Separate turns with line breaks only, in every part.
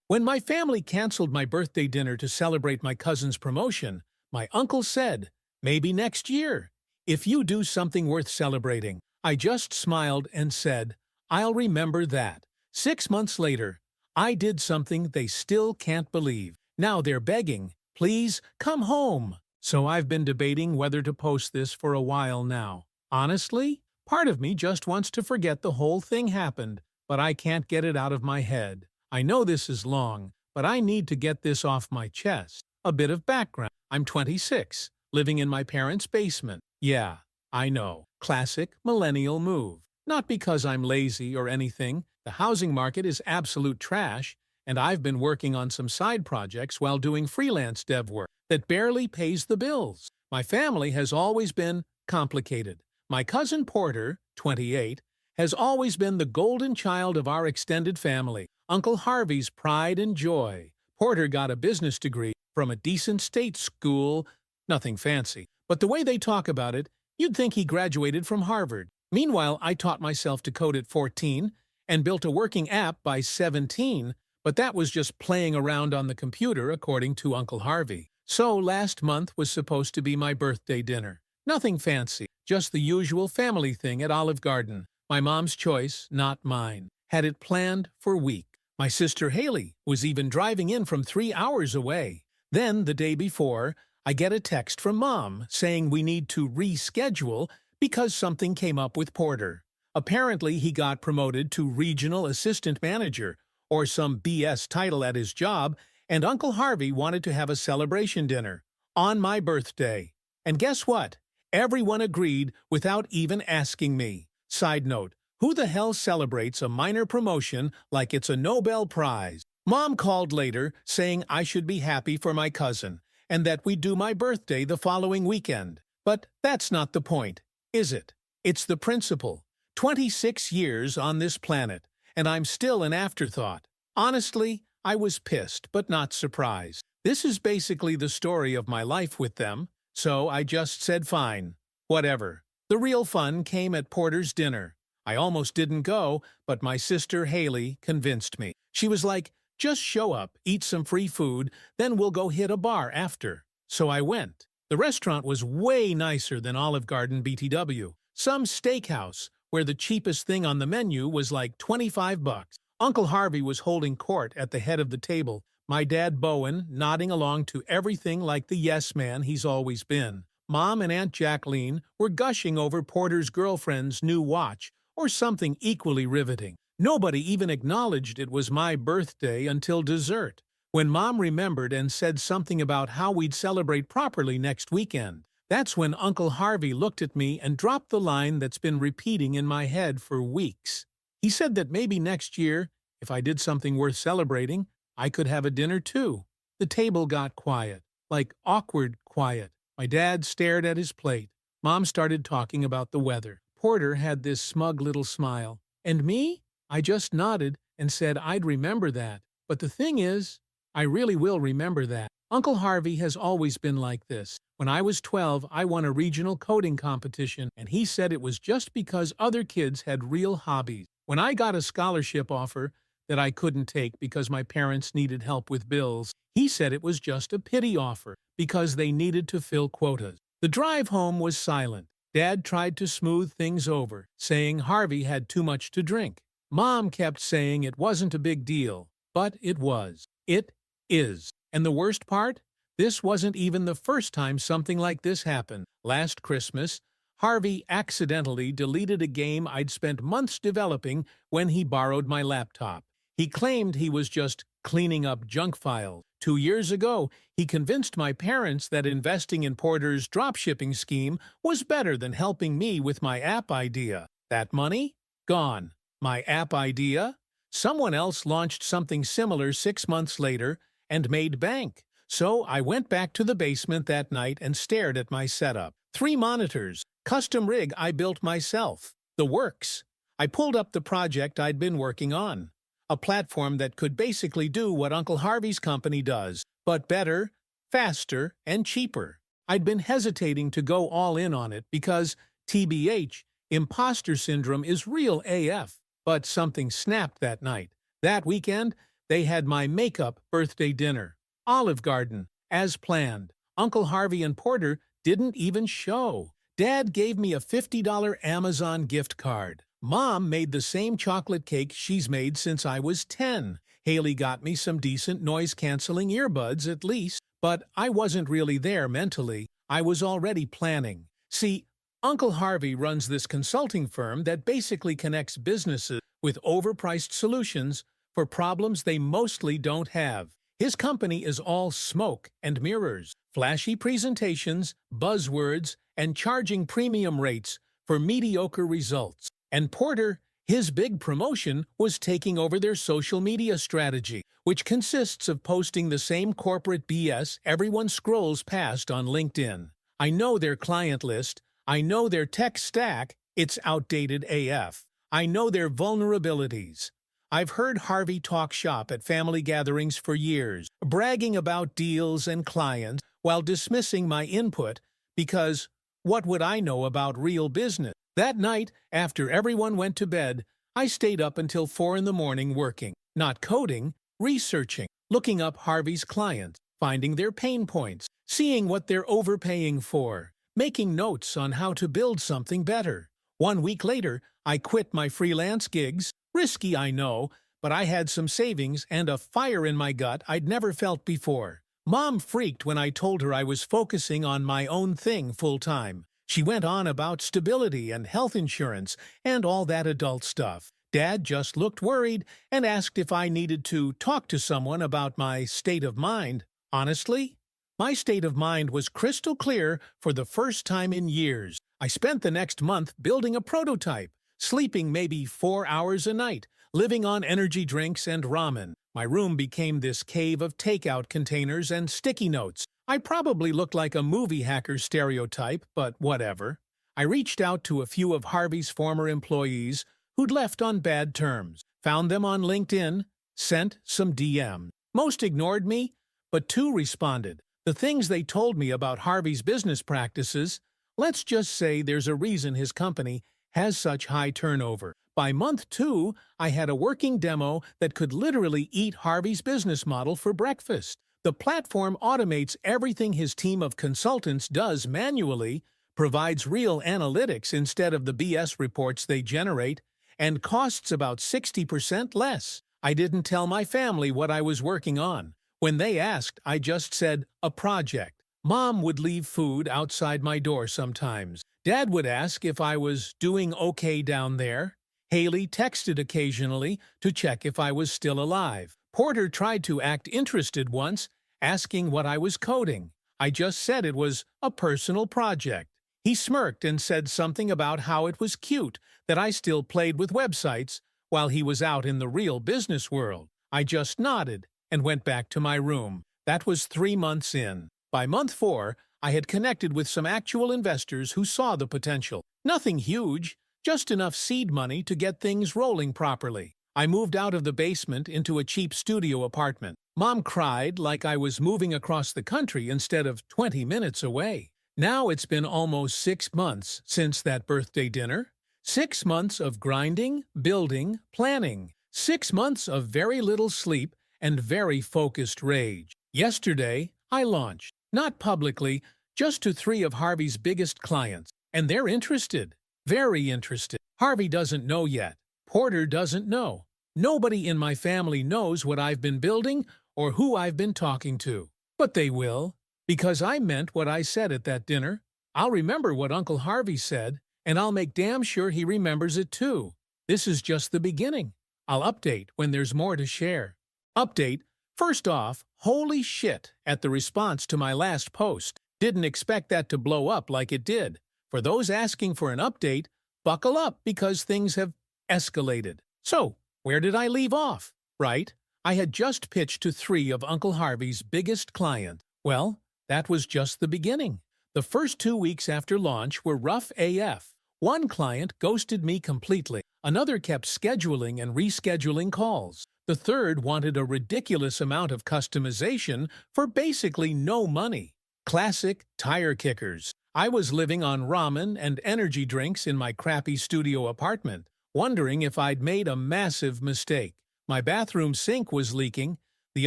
When my family canceled my birthday dinner to celebrate my cousin's promotion, my uncle said, "Maybe next year, if you do something worth celebrating." I just smiled and said, "I'll remember that." 6 months later, I did something they still can't believe. Now they're begging, "Please, come home." So I've been debating whether to post this for a while now. Honestly, part of me just wants to forget the whole thing happened, but I can't get it out of my head. I know this is long, but I need to get this off my chest. A bit of background. I'm 26, living in my parents' basement. Yeah, I know. Classic millennial move. Not because I'm lazy or anything. The housing market is absolute trash, and I've been working on some side projects while doing freelance dev work that barely pays the bills. My family has always been complicated. My cousin Porter, 28, has always been the golden child of our extended family, Uncle Harvey's pride and joy. Porter got a business degree from a decent state school, nothing fancy, but the way they talk about it, you'd think he graduated from Harvard. Meanwhile, I taught myself to code at 14 and built a working app by 17, but that was just playing around on the computer according to Uncle Harvey. So last month was supposed to be my birthday dinner. Nothing fancy, just the usual family thing at Olive Garden. My mom's choice, not mine. Had it planned for weeks. My sister Haley was even driving in from 3 hours away. Then, the day before, I get a text from Mom saying we need to reschedule because something came up with Porter. Apparently, he got promoted to Regional Assistant Manager, or some BS title at his job, and Uncle Harvey wanted to have a celebration dinner on my birthday. And guess what? Everyone agreed without even asking me. Side note, who the hell celebrates a minor promotion like it's a Nobel Prize? Mom called later saying I should be happy for my cousin and that we'd do my birthday the following weekend. But that's not the point, is it? It's the principle. 26 years on this planet, and I'm still an afterthought. Honestly, I was pissed, but not surprised. This is basically the story of my life with them, so I just said fine. Whatever. The real fun came at Porter's dinner. I almost didn't go, but my sister Haley convinced me. She was like, "Just show up, eat some free food, then we'll go hit a bar after." So I went. The restaurant was way nicer than Olive Garden BTW. Some steakhouse, where the cheapest thing on the menu was like $25. Uncle Harvey was holding court at the head of the table, my dad Bowen nodding along to everything like the yes man he's always been. Mom and Aunt Jacqueline were gushing over Porter's girlfriend's new watch, or something equally riveting. Nobody even acknowledged it was my birthday until dessert, when Mom remembered and said something about how we'd celebrate properly next weekend. That's when Uncle Harvey looked at me and dropped the line that's been repeating in my head for weeks. He said that maybe next year, if I did something worth celebrating, I could have a dinner too. The table got quiet, like awkward quiet. My dad stared at his plate. Mom started talking about the weather. Porter had this smug little smile. And me? I just nodded and said I'd remember that. But the thing is, I really will remember that. Uncle Harvey has always been like this. When I was 12, I won a regional coding competition, and he said it was just because other kids had real hobbies. When I got a scholarship offer that I couldn't take because my parents needed help with bills, he said it was just a pity offer because they needed to fill quotas. The drive home was silent. Dad tried to smooth things over, saying Harvey had too much to drink. Mom kept saying it wasn't a big deal, but it was. It is. And the worst part? This wasn't even the first time something like this happened. Last Christmas, Harvey accidentally deleted a game I'd spent months developing when he borrowed my laptop. He claimed he was just cleaning up junk files. 2 years ago, he convinced my parents that investing in Porter's dropshipping scheme was better than helping me with my app idea. That money? Gone. My app idea? Someone else launched something similar 6 months later and made bank. So I went back to the basement that night and stared at my setup. 3 monitors, custom rig I built myself. The works. I pulled up the project I'd been working on. A platform that could basically do what Uncle Harvey's company does, but better, faster, and cheaper. I'd been hesitating to go all in on it because, TBH, imposter syndrome is real AF. But something snapped that night. That weekend, They had my makeup birthday dinner. Olive Garden, as planned. Uncle Harvey and Porter didn't even show. Dad gave me a $50 Amazon gift card. Mom made the same chocolate cake she's made since I was 10. Haley got me some decent noise-canceling earbuds at least, but I wasn't really there mentally. I was already planning. See, Uncle Harvey runs this consulting firm that basically connects businesses with overpriced solutions for problems they mostly don't have. His company is all smoke and mirrors, flashy presentations, buzzwords, and charging premium rates for mediocre results. And Porter, his big promotion was taking over their social media strategy, which consists of posting the same corporate BS everyone scrolls past on LinkedIn. I know their client list, I know their tech stack, it's outdated AF. I know their vulnerabilities. I've heard Harvey talk shop at family gatherings for years, bragging about deals and clients while dismissing my input because what would I know about real business? That night, after everyone went to bed, I stayed up until 4 in the morning working, not coding, researching, looking up Harvey's clients, finding their pain points, seeing what they're overpaying for, making notes on how to build something better. 1 week later, I quit my freelance gigs. Risky, I know, but I had some savings and a fire in my gut I'd never felt before. Mom freaked when I told her I was focusing on my own thing full-time. She went on about stability and health insurance and all that adult stuff. Dad just looked worried and asked if I needed to talk to someone about my state of mind. Honestly, my state of mind was crystal clear for the first time in years. I spent the next month building a prototype, sleeping maybe 4 hours a night, living on energy drinks and ramen. My room became this cave of takeout containers and sticky notes. I probably looked like a movie hacker stereotype, but whatever. I reached out to a few of Harvey's former employees who'd left on bad terms, found them on LinkedIn, sent some DMs. Most ignored me, but 2 responded. The things they told me about Harvey's business practices, let's just say there's a reason his company has such high turnover. By month 2, I had a working demo that could literally eat Harvey's business model for breakfast. The platform automates everything his team of consultants does manually, provides real analytics instead of the BS reports they generate, and costs about 60% less. I didn't tell my family what I was working on. When they asked, I just said, a project. Mom would leave food outside my door sometimes. Dad would ask if I was doing okay down there. Haley texted occasionally to check if I was still alive. Porter tried to act interested once, asking what I was coding. I just said it was a personal project. He smirked and said something about how it was cute that I still played with websites while he was out in the real business world. I just nodded and went back to my room. That was 3 months in. By month 4, I had connected with some actual investors who saw the potential. Nothing huge, just enough seed money to get things rolling properly. I moved out of the basement into a cheap studio apartment. Mom cried like I was moving across the country instead of 20 minutes away. Now it's been almost 6 months since that birthday dinner. 6 months of grinding, building, planning. 6 months of very little sleep and very focused rage. Yesterday, I launched. Not publicly, just to 3 of Harvey's biggest clients. And they're interested. Very interested. Harvey doesn't know yet. Porter doesn't know. Nobody in my family knows what I've been building or who I've been talking to. But they will, because I meant what I said at that dinner. I'll remember what Uncle Harvey said, and I'll make damn sure he remembers it too. This is just the beginning. I'll update when there's more to share. Update. First off, holy shit at the response to my last post. Didn't expect that to blow up like it did. For those asking for an update, buckle up because things have escalated. So, where did I leave off? Right? I had just pitched to 3 of Uncle Harvey's biggest clients. Well, that was just the beginning. The first 2 weeks after launch were rough AF. One client ghosted me completely. Another kept scheduling and rescheduling calls. The third wanted a ridiculous amount of customization for basically no money. Classic tire kickers. I was living on ramen and energy drinks in my crappy studio apartment, wondering if I'd made a massive mistake. My bathroom sink was leaking, the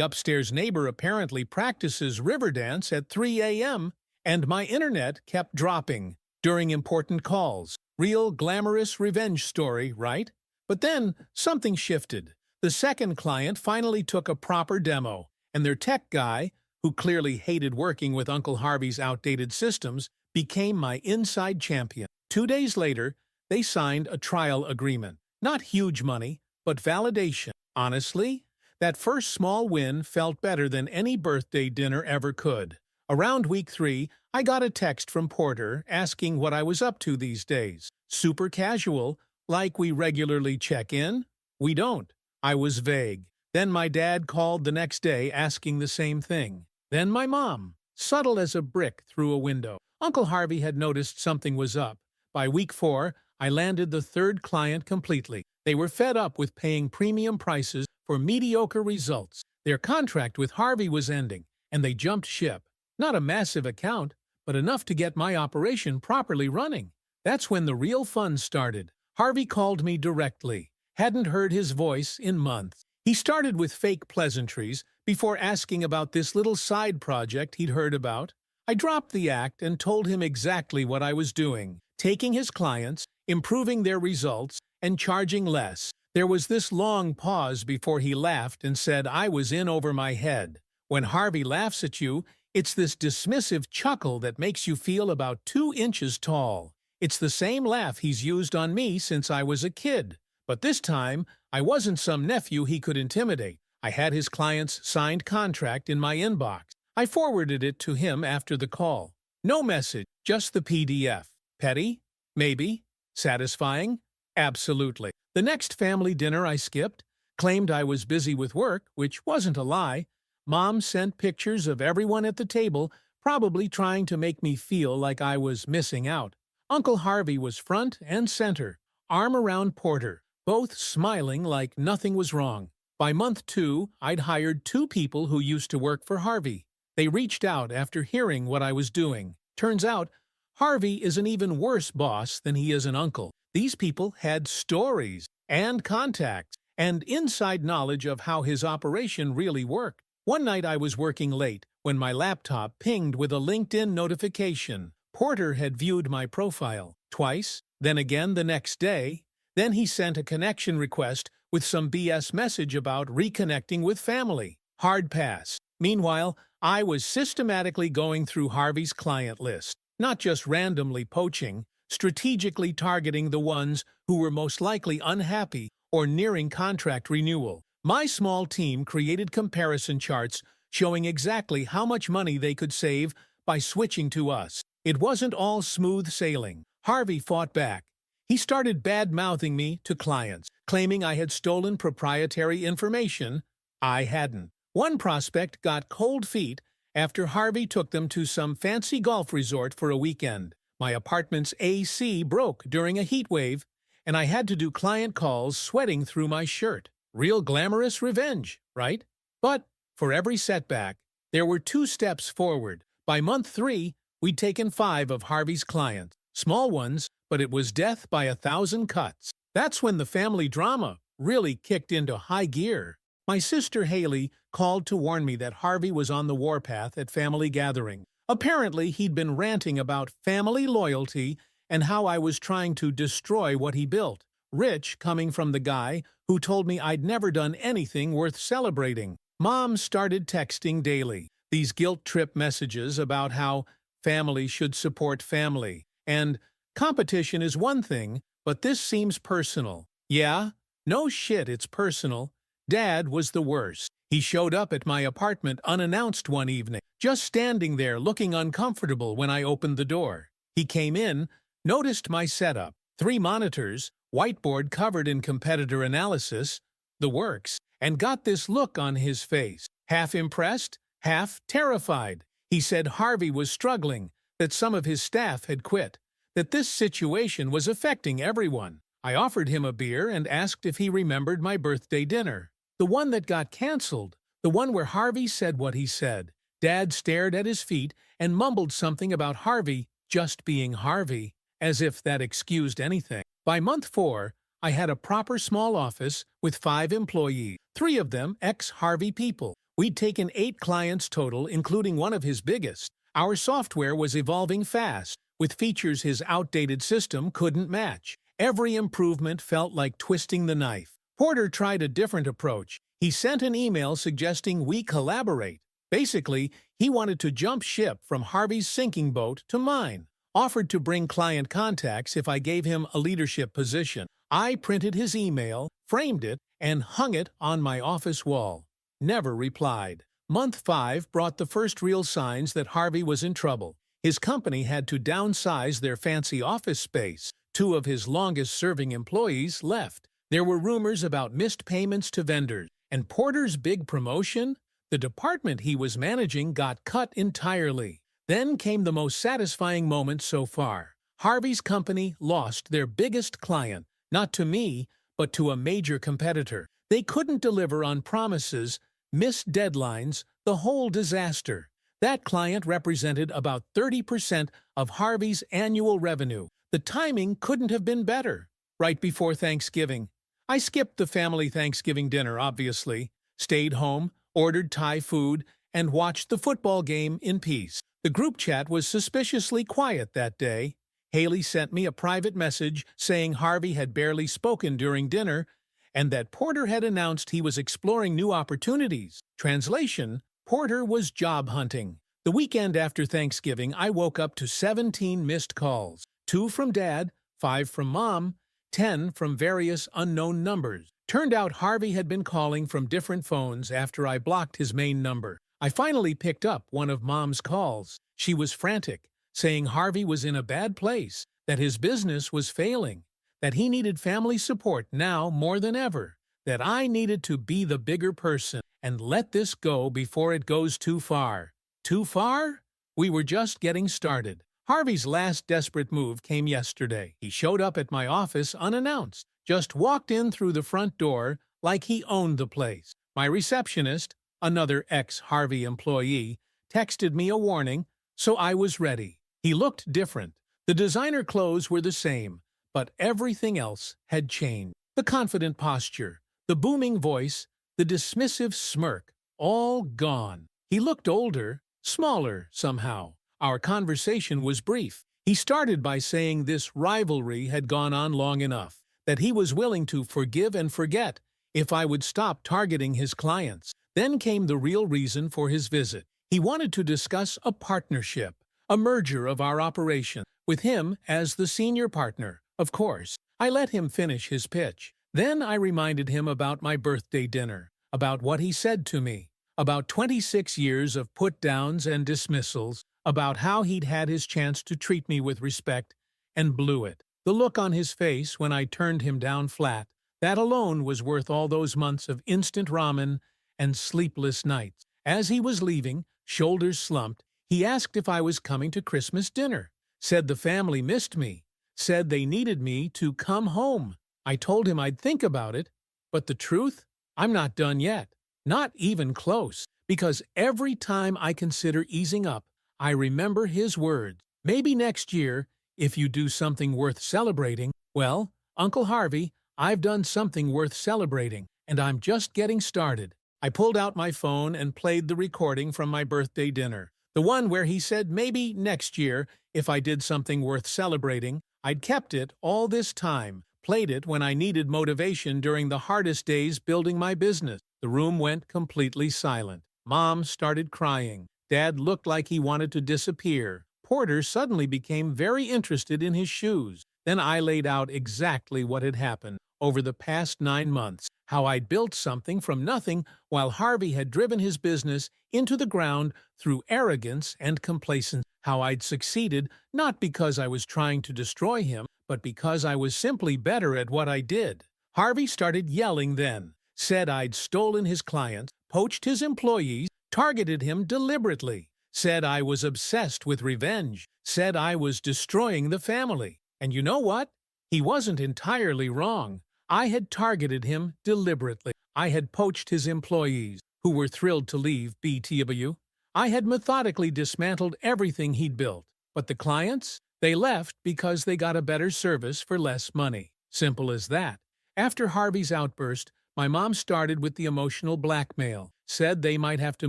upstairs neighbor apparently practices river dance at 3 a.m., and my internet kept dropping during important calls. Real glamorous revenge story, right? But then something shifted. The second client finally took a proper demo, and their tech guy, who clearly hated working with Uncle Harvey's outdated systems, became my inside champion. 2 days later, they signed a trial agreement. Not huge money, but validation. Honestly, that first small win felt better than any birthday dinner ever could. Around week 3, I got a text from Porter asking what I was up to these days. Super casual, like we regularly check in? We don't. I was vague. Then my dad called the next day asking the same thing. Then my mom, subtle as a brick through a window. Uncle Harvey had noticed something was up. By week 4, I landed the third client completely. They were fed up with paying premium prices for mediocre results. Their contract with Harvey was ending, and they jumped ship. Not a massive account, but enough to get my operation properly running. That's when the real fun started. Harvey called me directly. Hadn't heard his voice in months. He started with fake pleasantries before asking about this little side project he'd heard about. I dropped the act and told him exactly what I was doing, taking his clients, improving their results, and charging less. There was this long pause before he laughed and said I was in over my head. When Harvey laughs at you, it's this dismissive chuckle that makes you feel about 2 inches tall. It's the same laugh he's used on me since I was a kid. But this time, I wasn't some nephew he could intimidate. I had his client's signed contract in my inbox. I forwarded it to him after the call. No message, just the PDF. Petty? Maybe. Satisfying? Absolutely. The next family dinner I skipped, claimed I was busy with work, which wasn't a lie. Mom sent pictures of everyone at the table, probably trying to make me feel like I was missing out. Uncle Harvey was front and center, arm around Porter, both smiling like nothing was wrong. By month 2, I'd hired 2 people who used to work for Harvey. They reached out after hearing what I was doing. Turns out, Harvey is an even worse boss than he is an uncle. These people had stories and contacts and inside knowledge of how his operation really worked. One night I was working late when my laptop pinged with a LinkedIn notification. Porter had viewed my profile twice, then again the next day. Then he sent a connection request with some BS message about reconnecting with family. Hard pass. Meanwhile, I was systematically going through Harvey's client list, not just randomly poaching, strategically targeting the ones who were most likely unhappy or nearing contract renewal. My small team created comparison charts showing exactly how much money they could save by switching to us. It wasn't all smooth sailing. Harvey fought back. He started bad-mouthing me to clients, claiming I had stolen proprietary information. I hadn't. One prospect got cold feet after Harvey took them to some fancy golf resort for a weekend. My apartment's AC broke during a heat wave, and I had to do client calls sweating through my shirt. Real glamorous revenge, right? But for every setback, there were 2 steps forward. By month 3, we'd taken 5 of Harvey's clients. Small ones, but it was death by 1,000 cuts. That's when the family drama really kicked into high gear. My sister Haley called to warn me that Harvey was on the warpath at family gathering. Apparently, he'd been ranting about family loyalty and how I was trying to destroy what he built. Rich coming from the guy who told me I'd never done anything worth celebrating. Mom started texting daily, these guilt trip messages about how family should support family, and competition is one thing, but this seems personal. Yeah, no shit, it's personal. Dad was the worst. He showed up at my apartment unannounced one evening, just standing there looking uncomfortable when I opened the door. He came in, noticed my setup, 3 monitors, whiteboard covered in competitor analysis, the works, and got this look on his face, half impressed, half terrified. He said Harvey was struggling, that some of his staff had quit, that this situation was affecting everyone. I offered him a beer and asked if he remembered my birthday dinner. The one that got canceled, the one where Harvey said what he said. Dad stared at his feet and mumbled something about Harvey just being Harvey, as if that excused anything. By month 4, I had a proper small office with 5 employees, 3 of them ex-Harvey people. We'd taken 8 clients total, including one of his biggest. Our software was evolving fast, with features his outdated system couldn't match. Every improvement felt like twisting the knife. Porter tried a different approach. He sent an email suggesting we collaborate. Basically, he wanted to jump ship from Harvey's sinking boat to mine. Offered to bring client contacts if I gave him a leadership position. I printed his email, framed it, and hung it on my office wall. Never replied. Month 5 brought the first real signs that Harvey was in trouble. His company had to downsize their fancy office space. 2 of his longest-serving employees left. There were rumors about missed payments to vendors. And Porter's big promotion? The department he was managing got cut entirely. Then came the most satisfying moment so far. Harvey's company lost their biggest client, not to me, but to a major competitor. They couldn't deliver on promises, missed deadlines, the whole disaster. That client represented about 30% of Harvey's annual revenue. The timing couldn't have been better. Right before Thanksgiving. I skipped the family Thanksgiving dinner, obviously, stayed home, ordered Thai food, and watched the football game in peace. The group chat was suspiciously quiet that day. Haley sent me a private message saying Harvey had barely spoken during dinner and that Porter had announced he was exploring new opportunities. Translation: Porter was job hunting. The weekend after Thanksgiving, I woke up to 17 missed calls. 2 from Dad, 5 from Mom, 10 from various unknown numbers. Turned out Harvey had been calling from different phones after I blocked his main number. I finally picked up one of Mom's calls. She was frantic, saying Harvey was in a bad place, that his business was failing, that he needed family support now more than ever, that I needed to be the bigger person and let this go before it goes too far. Too far? We were just getting started. Harvey's last desperate move came yesterday. He showed up at my office unannounced, just walked in through the front door like he owned the place. My receptionist, another ex-Harvey employee, texted me a warning, so I was ready. He looked different. The designer clothes were the same, but everything else had changed. The confident posture, the booming voice, the dismissive smirk, all gone. He looked older, smaller somehow. Our conversation was brief. He started by saying this rivalry had gone on long enough, that he was willing to forgive and forget if I would stop targeting his clients. Then came the real reason for his visit. He wanted to discuss a partnership, a merger of our operation, with him as the senior partner. Of course, I let him finish his pitch. Then I reminded him about my birthday dinner, about what he said to me, about 26 years of put-downs and dismissals, about how he'd had his chance to treat me with respect and blew it. The look on his face when I turned him down flat, that alone was worth all those months of instant ramen and sleepless nights. As he was leaving, shoulders slumped, he asked if I was coming to Christmas dinner, said the family missed me, said they needed me to come home. I told him I'd think about it, but the truth? I'm not done yet. Not even close, because every time I consider easing up, I remember his words. Maybe next year, if you do something worth celebrating. Well, Uncle Harvey, I've done something worth celebrating, and I'm just getting started. I pulled out my phone and played the recording from my birthday dinner. The one where he said maybe next year, if I did something worth celebrating. I'd kept it all this time, played it when I needed motivation during the hardest days building my business. The room went completely silent. Mom started crying. Dad looked like he wanted to disappear. Porter suddenly became very interested in his shoes. Then I laid out exactly what had happened over the past 9 months, how I'd built something from nothing while Harvey had driven his business into the ground through arrogance and complacence, how I'd succeeded not because I was trying to destroy him, but because I was simply better at what I did. Harvey started yelling then, said I'd stolen his clients, poached his employees, targeted him deliberately, said I was obsessed with revenge, said I was destroying the family. And you know what? He wasn't entirely wrong. I had targeted him deliberately. I had poached his employees, who were thrilled to leave BTW. I had methodically dismantled everything he'd built. But the clients? They left because they got a better service for less money. Simple as that. After Harvey's outburst, my mom started with the emotional blackmail. Said they might have to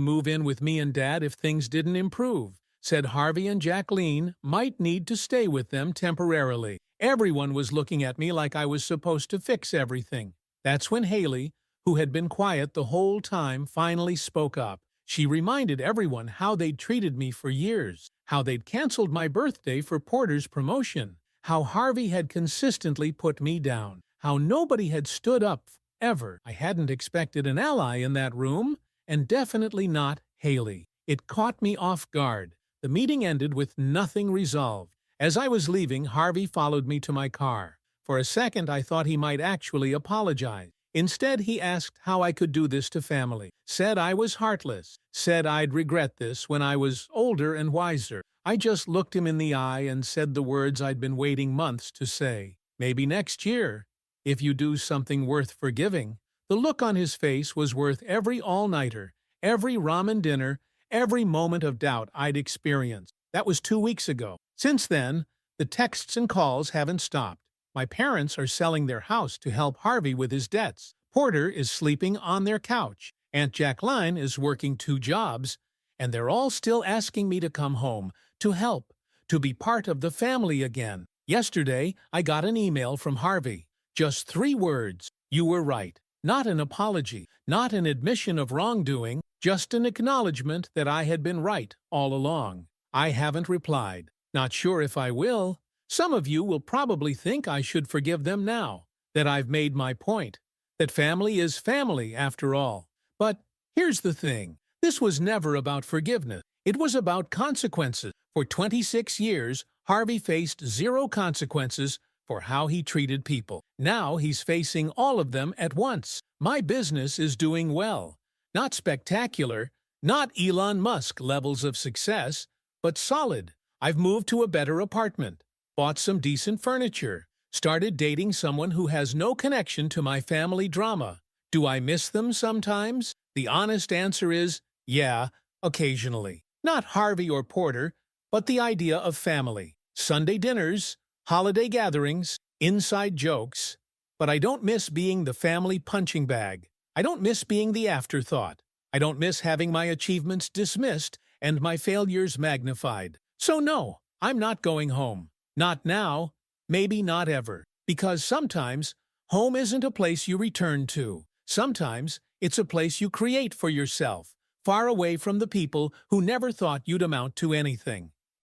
move in with me and Dad if things didn't improve. Said Harvey and Jacqueline might need to stay with them temporarily. Everyone was looking at me like I was supposed to fix everything. That's when Haley, who had been quiet the whole time, finally spoke up. She reminded everyone how they'd treated me for years, how they'd canceled my birthday for Porter's promotion, how Harvey had consistently put me down, how nobody had stood up ever. I hadn't expected an ally in that room, and definitely not Haley. It caught me off guard. The meeting ended with nothing resolved. As I was leaving, Harvey followed me to my car. For a second, I thought he might actually apologize. Instead, he asked how I could do this to family. Said I was heartless. Said I'd regret this when I was older and wiser. I just looked him in the eye and said the words I'd been waiting months to say. Maybe next year, if you do something worth forgiving. The look on his face was worth every all-nighter, every ramen dinner, every moment of doubt I'd experienced. That was 2 weeks ago. Since then, the texts and calls haven't stopped. My parents are selling their house to help Harvey with his debts. Porter is sleeping on their couch. Aunt Jacqueline is working 2 jobs, and they're all still asking me to come home, to help, to be part of the family again. Yesterday, I got an email from Harvey. Just 3 words. You were right. Not an apology, not an admission of wrongdoing, just an acknowledgement that I had been right all along. I haven't replied. Not sure if I will. Some of you will probably think I should forgive them now, that I've made my point, that family is family after all. But here's the thing. This was never about forgiveness. It was about consequences. For 26 years, Harvey faced 0 consequences for how he treated people. Now he's facing all of them at once. My business is doing well. Not spectacular, not Elon Musk levels of success, but solid. I've moved to a better apartment, bought some decent furniture, started dating someone who has no connection to my family drama. Do I miss them sometimes? The honest answer is, yeah, occasionally. Not Harvey or Porter, but the idea of family. Sunday dinners, holiday gatherings, inside jokes. But I don't miss being the family punching bag. I don't miss being the afterthought. I don't miss having my achievements dismissed and my failures magnified. So no, I'm not going home. Not now, maybe not ever. Because sometimes, home isn't a place you return to. Sometimes, it's a place you create for yourself, far away from the people who never thought you'd amount to anything.